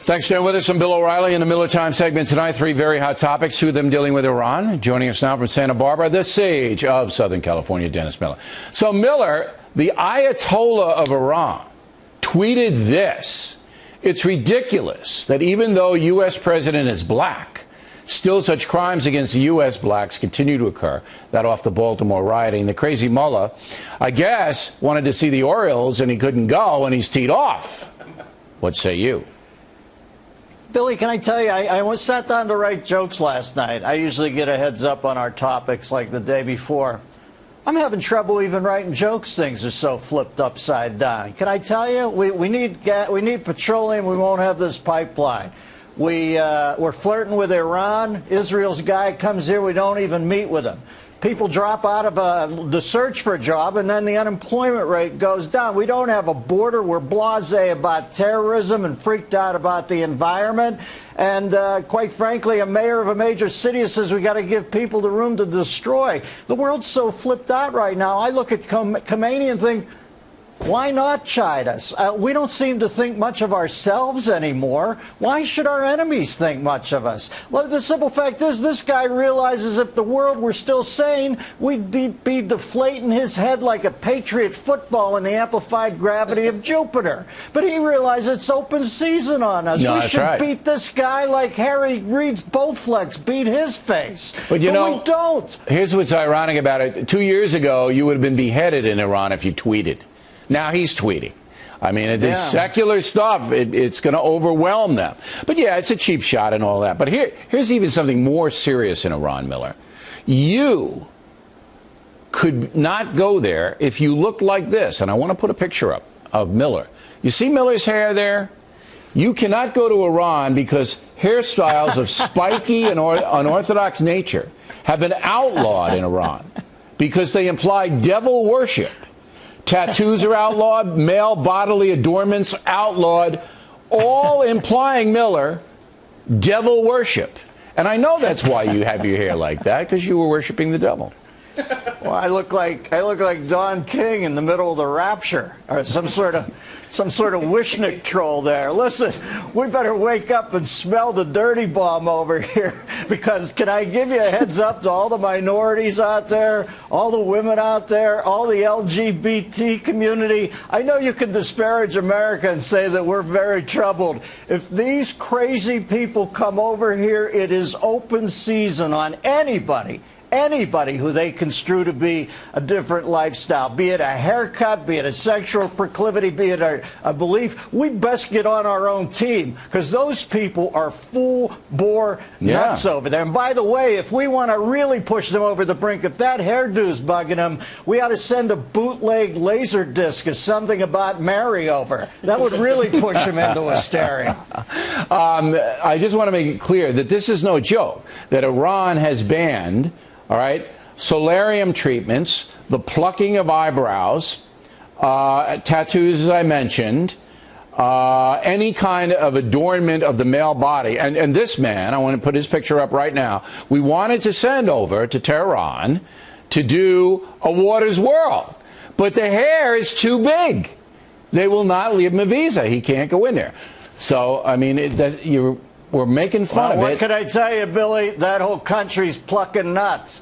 Thanks for staying with us. I'm Bill O'Reilly in the Miller Time segment tonight. Three very hot topics, two of them dealing with Iran. Joining us now from Santa Barbara, the sage of Southern California, Dennis Miller. So Miller, the Ayatollah of Iran, tweeted this. It's ridiculous that even though U.S. president is black, still such crimes against the U.S. blacks continue to occur. That off the Baltimore rioting. The crazy mullah, I guess, wanted to see the Orioles and he couldn't go and he's teed off. What say you? Billy, can I tell you, I sat down to write jokes last night. I usually get a heads up on our topics like the day before. I'm having trouble even writing jokes. Things are so flipped upside down. Can I tell you, we need petroleum. We won't have this pipeline. We're flirting with Iran. Israel's guy comes here. We don't even meet with him. People drop out of the search for a job, and then the unemployment rate goes down. We don't have a border. We're blasé about terrorism and freaked out about the environment. And quite frankly, a mayor of a major city says we got to give people the room to destroy. The world's so flipped out right now. I look at Khomeini and think, why not chide us? We don't seem to think much of ourselves anymore. Why should our enemies think much of us? Well, the simple fact is this guy realizes if the world were still sane, we'd be deflating his head like a Patriot football in the amplified gravity of Jupiter. But he realizes it's open season on us. No, we should beat this guy like Harry Reid's Bowflex beat his face. But we don't. Here's what's ironic about it. 2 years ago, you would have been beheaded in Iran if you tweeted. Now he's tweeting. I mean, this secular stuff, it's going to overwhelm them. But yeah, it's a cheap shot and all that. But here's even something more serious in Iran, Miller. You could not go there if you looked like this. And I want to put a picture up of Miller. You see Miller's hair there? You cannot go to Iran because hairstyles of spiky and unorthodox nature have been outlawed in Iran because they imply devil worship. Tattoos are outlawed, male bodily adornments outlawed, all implying, Miller, devil worship. And I know that's why you have your hair like that, because you were worshiping the devil. Well, I look like Don King in the middle of the rapture, or some sort of Wishnik troll there. Listen, we better wake up and smell the dirty bomb over here, because can I give you a heads up to all the minorities out there, all the women out there, all the LGBT community? I know you can disparage America and say that we're very troubled. If these crazy people come over here, it is open season on anybody who they construe to be a different lifestyle, be it a haircut, be it a sexual proclivity, be it a belief. We best get on our own team, because those people are full-bore nuts over there. And by the way, if we want to really push them over the brink, if that hairdo's bugging them, we ought to send a bootleg laser disc or something about Mary over. That would really push them into hysteria. I just want to make it clear that this is no joke, that Iran has banned, all right, solarium treatments, the plucking of eyebrows, tattoos, as I mentioned, any kind of adornment of the male body. And this man, I want to put his picture up right now, we wanted to send over to Tehran to do a Water's World. But the hair is too big. They will not leave him a visa. He can't go in there. So, I mean, we're making fun of it. What can I tell you, Billy? That whole country's plucking nuts.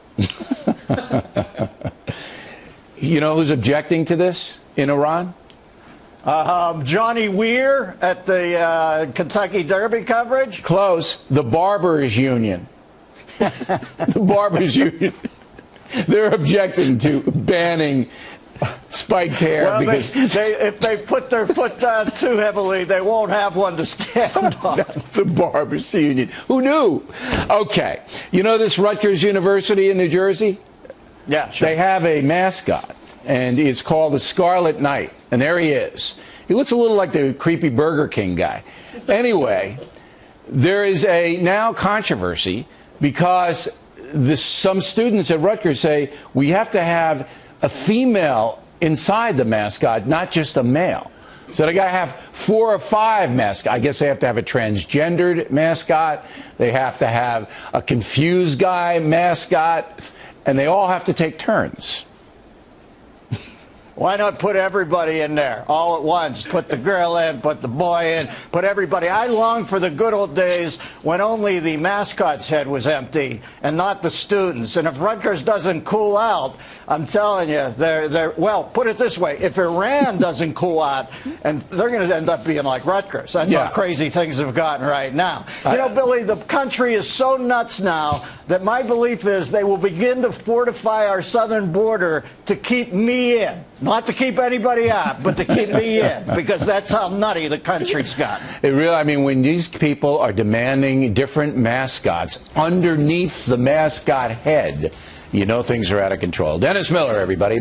You know who's objecting to this in Iran? Johnny Weir at the Kentucky Derby coverage? Close. The Barbers Union. The Barbers Union. They're objecting to banning spiked hair. Well, because if they put their foot down too heavily, they won't have one to stand on. The Barbers Union. Who knew? Okay. You know this Rutgers University in New Jersey? Yeah, sure. They have a mascot, and it's called the Scarlet Knight. And there he is. He looks a little like the creepy Burger King guy. Anyway, there is a now controversy because some students at Rutgers say we have to have a female inside the mascot, not just a male. So they got to have 4 or 5 mascots. I guess they have to have a transgendered mascot. They have to have a confused guy mascot. And they all have to take turns. Why not put everybody in there all at once? Put the girl in, put the boy in, put everybody. I long for the good old days when only the mascot's head was empty and not the students. And if Rutgers doesn't cool out, I'm telling you, well, put it this way. If Iran doesn't cool out, and they're going to end up being like Rutgers. That's how crazy things have gotten right now. You know, Billy, the country is so nuts now that my belief is they will begin to fortify our southern border to keep me in. Not to keep anybody out, but to keep me in, because that's how nutty the country's gotten. It really, I mean, when these people are demanding different mascots underneath the mascot head, you know things are out of control. Dennis Miller, everybody.